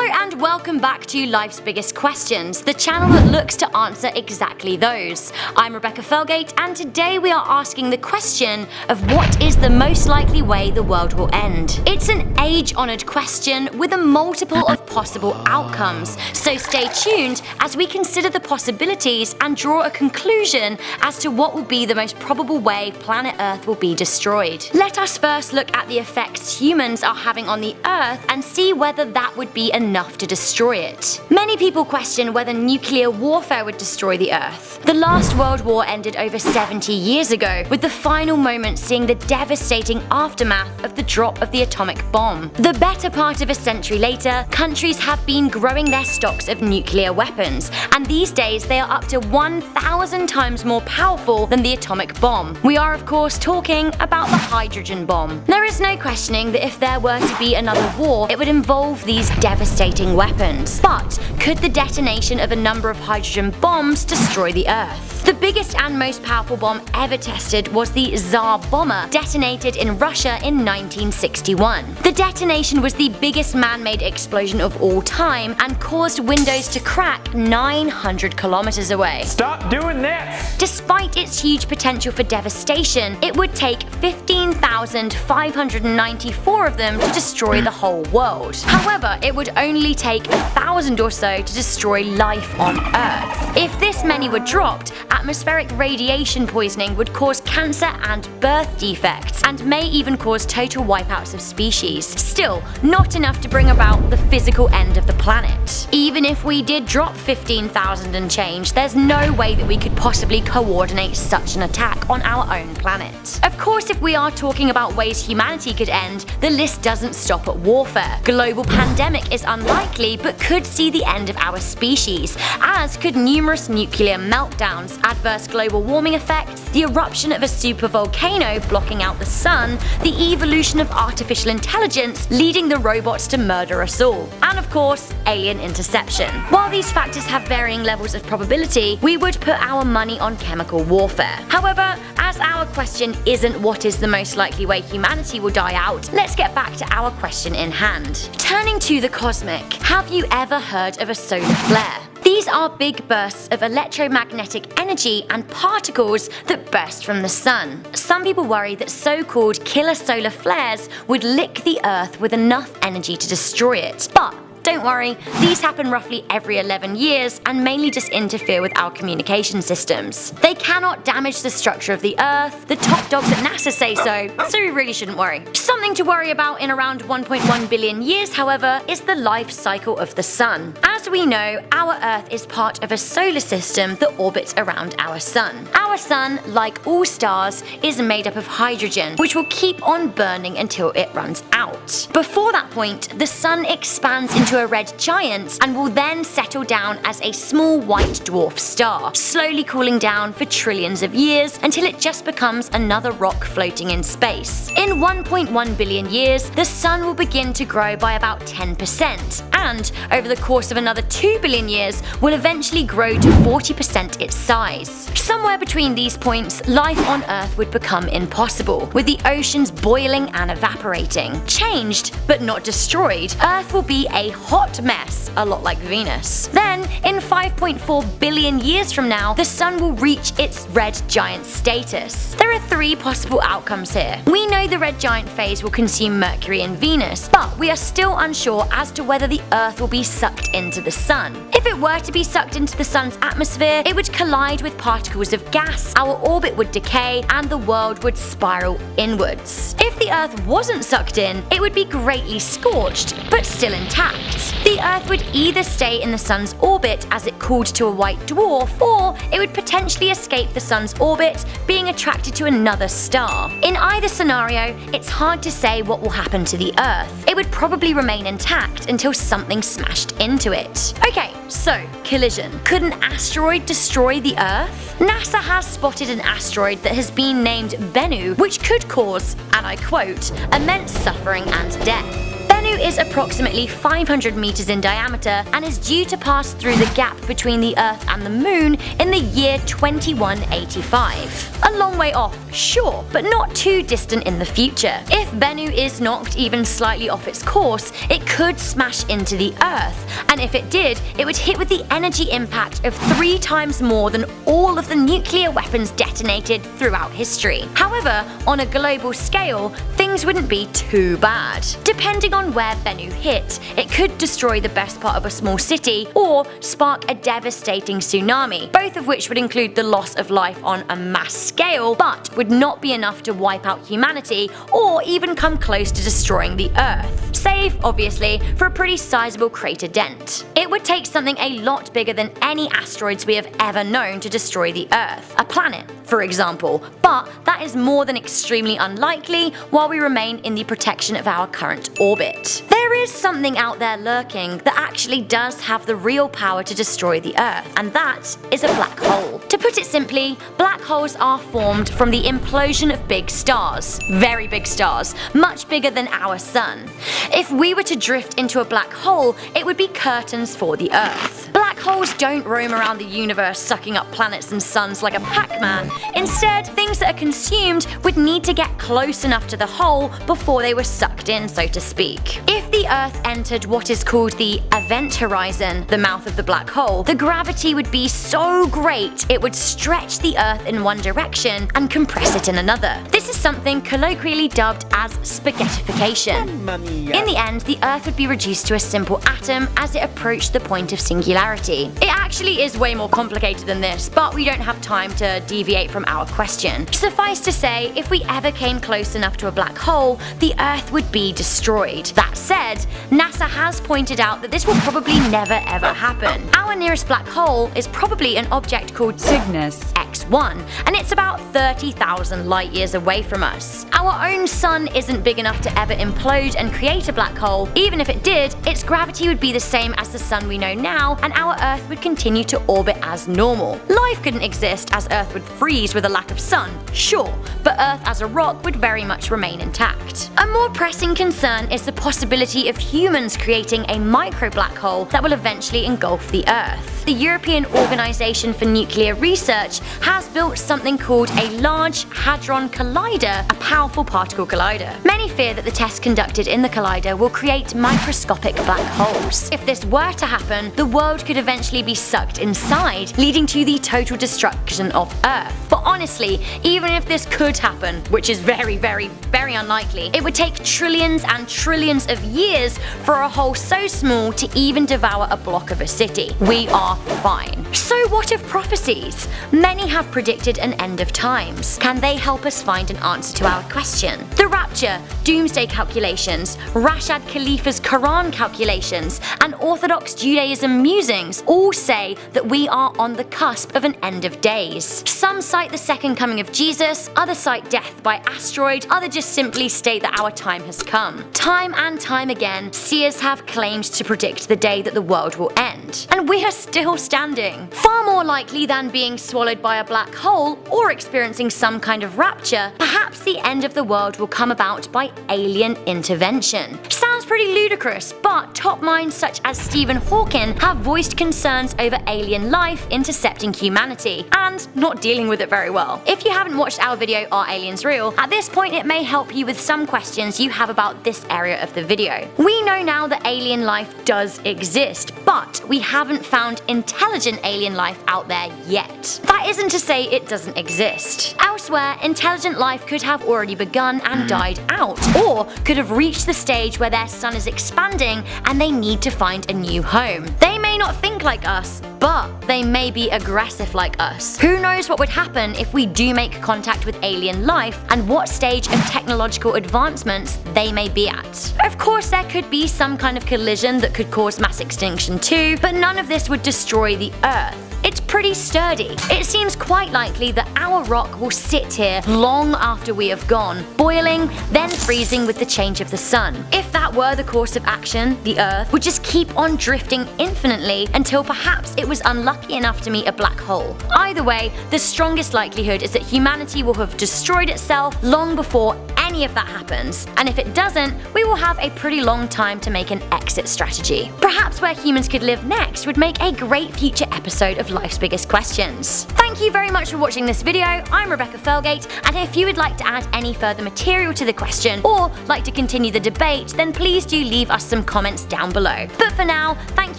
Hello and welcome back to Life's Biggest Questions, the channel that looks to answer exactly those. I'm Rebecca Felgate, and today we are asking the question of what is the most likely way the world will end. It's an age-honored question with a multiple of possible outcomes, so stay tuned as we consider the possibilities and draw a conclusion as to what will be the most probable way planet Earth will be destroyed. Let us first look at the effects humans are having on the Earth and see whether that would be enough to destroy it. Many people question whether nuclear warfare would destroy the Earth. The last World War ended over 70 years ago, with the final moment seeing the devastating aftermath of the drop of the atomic bomb. The better part of a century later, countries have been growing their stocks of nuclear weapons, and these days they are up to 1,000 times more powerful than the atomic bomb. We are of course talking about the hydrogen bomb. There is no questioning that if there were to be another war, it would involve these devastating weapons. But could the detonation of a number of hydrogen bombs destroy the Earth? The biggest and most powerful bomb ever tested was the Tsar bomber, detonated in Russia in 1961. The detonation was the biggest man-made explosion of all time and caused windows to crack 900 kilometers away. Stop doing this! Despite its huge potential for devastation, it would take 15,594 of them to destroy the whole world. However, it would only take 1,000 or so to destroy life on Earth. If this many were dropped, atmospheric radiation poisoning would cause cancer and birth defects, and may even cause total wipeouts of species. Still, not enough to bring about the physical end of the planet. Even if we did drop 15,000 and change, there's no way that we could possibly coordinate such an attack on our own planet. Of course, if we are talking about ways humanity could end, the list doesn't stop at warfare. Global pandemic is unlikely, but could see the end of our species, as could numerous nuclear meltdowns, adverse global warming effects, the eruption of a supervolcano blocking out the sun, the evolution of artificial intelligence leading the robots to murder us all, and of course, alien interception. While these factors have varying levels of probability, we would put our money on chemical warfare. However, as our question isn't what is the most likely way humanity will die out, let's get back to our question in hand. Turning to the cosmic, have you ever heard of a solar flare? These are big bursts of electromagnetic energy and particles that burst from the sun. Some people worry that so-called killer solar flares would lick the Earth with enough energy to destroy it. But don't worry, these happen roughly every 11 years and mainly just interfere with our communication systems. They cannot damage the structure of the Earth, the top dogs at NASA say so we really shouldn't worry. Something to worry about in around 1.1 billion years, however, is the life cycle of the sun. As we know, our Earth is part of a solar system that orbits around our sun. Our sun, like all stars, is made up of hydrogen, which will keep on burning until it runs out. Before that point, the sun expands into a red giant and will then settle down as a small white dwarf star, slowly cooling down for trillions of years until it just becomes another rock floating in space. In 1.1 billion years, the sun will begin to grow by about 10%, and over the course of another 2 billion years will eventually grow to 40% its size. Somewhere between these points, life on Earth would become impossible, with the oceans boiling and evaporating. Changed, but not destroyed, Earth will be a hot mess, a lot like Venus. Then, in 5.4 billion years from now, the sun will reach its red giant status. There are 3 possible outcomes here. We know the red giant phase will consume Mercury and Venus, but we are still unsure as to whether the Earth will be sucked into the sun. If it were to be sucked into the sun's atmosphere, it would collide with particles of gas, our orbit would decay, and the world would spiral inwards. If the Earth wasn't sucked in, it would be greatly scorched, but still intact. The Earth would either stay in the sun's orbit as it cooled to a white dwarf, or it would potentially escape the sun's orbit, being attracted to another star. In either scenario, it's hard to say what will happen to the Earth. It would probably remain intact until something smashed into it. Okay, so collision. Could an asteroid destroy the Earth? NASA has spotted an asteroid that has been named Bennu, which could cause, and I quote, immense suffering and death. Bennu Bennu is approximately 500 meters in diameter and is due to pass through the gap between the Earth and the Moon in the year 2185. A long way off, sure, but not too distant in the future. If Bennu is knocked even slightly off its course, it could smash into the Earth, and if it did, it would hit with the energy impact of 3 times more than all of the nuclear weapons detonated throughout history. However, on a global scale, things wouldn't be too bad. Depending on where Bennu hit, it could destroy the best part of a small city or spark a devastating tsunami, both of which would include the loss of life on a mass scale, but would not be enough to wipe out humanity or even come close to destroying the Earth, save, obviously, for a pretty sizable crater dent. It would take something a lot bigger than any asteroids we have ever known to destroy the Earth, a planet, for example, but that is more than extremely unlikely while we remain in the protection of our current orbit. There is something out there lurking that actually does have the real power to destroy the Earth, and that is a black hole. To put it simply, black holes are formed from the implosion of big stars, very big stars, much bigger than our sun. If we were to drift into a black hole, it would be curtains for the Earth. Black holes don't roam around the universe sucking up planets and suns like a Pac-Man. Instead, things that are consumed would need to get close enough to the hole before they were sucked in, so to speak. If the Earth entered what is called the event horizon, the mouth of the black hole, the gravity would be so great it would stretch the Earth in one direction and compress it in another. This is something colloquially dubbed as spaghettification. In the end, the Earth would be reduced to a simple atom as it approached the point of singularity. It actually is way more complicated than this, but we don't have time to deviate from our question. Suffice to say, if we ever came close enough to a black hole, the Earth would be destroyed. That said, NASA has pointed out that this will probably never ever happen. Our nearest black hole is probably an object called Cygnus X1, and it's about 30,000 light years away from us. Our own sun isn't big enough to ever implode and create a black hole. Even if it did, its gravity would be the same as the sun we know now, and our Earth would continue to orbit as normal. Life couldn't exist as Earth would freeze with a lack of sun, sure, but Earth as a rock would very much remain intact. A more pressing concern is the possibility of humans creating a micro black hole that will eventually engulf the Earth. The European Organization for Nuclear Research has built something called a Large Hadron Collider, a powerful particle collider. Many fear that the tests conducted in the collider will create microscopic black holes. If this were to happen, the world could eventually be sucked inside, leading to the total destruction of Earth. But honestly, even if this could happen, which is very, very, very unlikely, it would take trillions and trillions of years for a hole so small to even devour a block of a city. We are fine. So what of prophecies? Many have predicted an end of times. Can they help us find an answer to our question? The Rapture, Doomsday calculations, Rashad Khalifa's Quran calculations, and Orthodox Judaism musings all say that we are on the cusp of an end of days. Some cite the second coming of Jesus, others cite death by asteroid, others just simply state that our time has come. Time and time again, seers have claimed to predict the day that the world will end. And we are still standing. Far more likely than being swallowed by a black hole or experiencing some kind of rapture, perhaps the end of the world will come about by alien intervention. Sounds pretty ludicrous, but top minds such as Stephen Hawking have voiced concerns over alien life intercepting humanity and not dealing with it very well. If you haven't watched our video Are Aliens Real? At this point it may help you with some questions you have about this area of the video. We know now that alien life does exist, but we haven't found intelligent alien life out there yet. That isn't to say it doesn't exist. Elsewhere, intelligent life could have already begun and died out, or could have reached the stage where their sun is expanding and they need to find a new home. They may not think like us, but they may be aggressive like us. Who knows what would happen if we do make contact with alien life and what stage of technological advancements they may be at. Of course, there could be some kind of collision that could cause mass extinction too, but none of this would destroy the Earth. It's pretty sturdy. It seems quite likely that our rock will sit here long after we have gone, boiling, then freezing with the change of the sun. If that were the course of action, the Earth would just keep on drifting infinitely until perhaps it was unlucky enough to meet a black hole. Either way, the strongest likelihood is that humanity will have destroyed itself long before any of that happens. And if it doesn't, we will have a pretty long time to make an exit strategy. Perhaps where humans could live next would make a great future episode of Life's Biggest Questions. Thank you very much for watching this video. I'm Rebecca Felgate, and if you would like to add any further material to the question or like to continue the debate, then please do leave us some comments down below. But for now, thank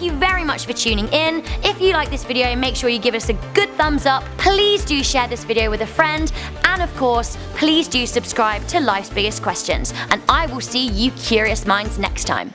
you very much for tuning in. If you like this video, make sure you give us a good thumbs up. Please do share this video with a friend, and of course, please do subscribe to Life's Biggest Questions, and I will see you curious minds next time.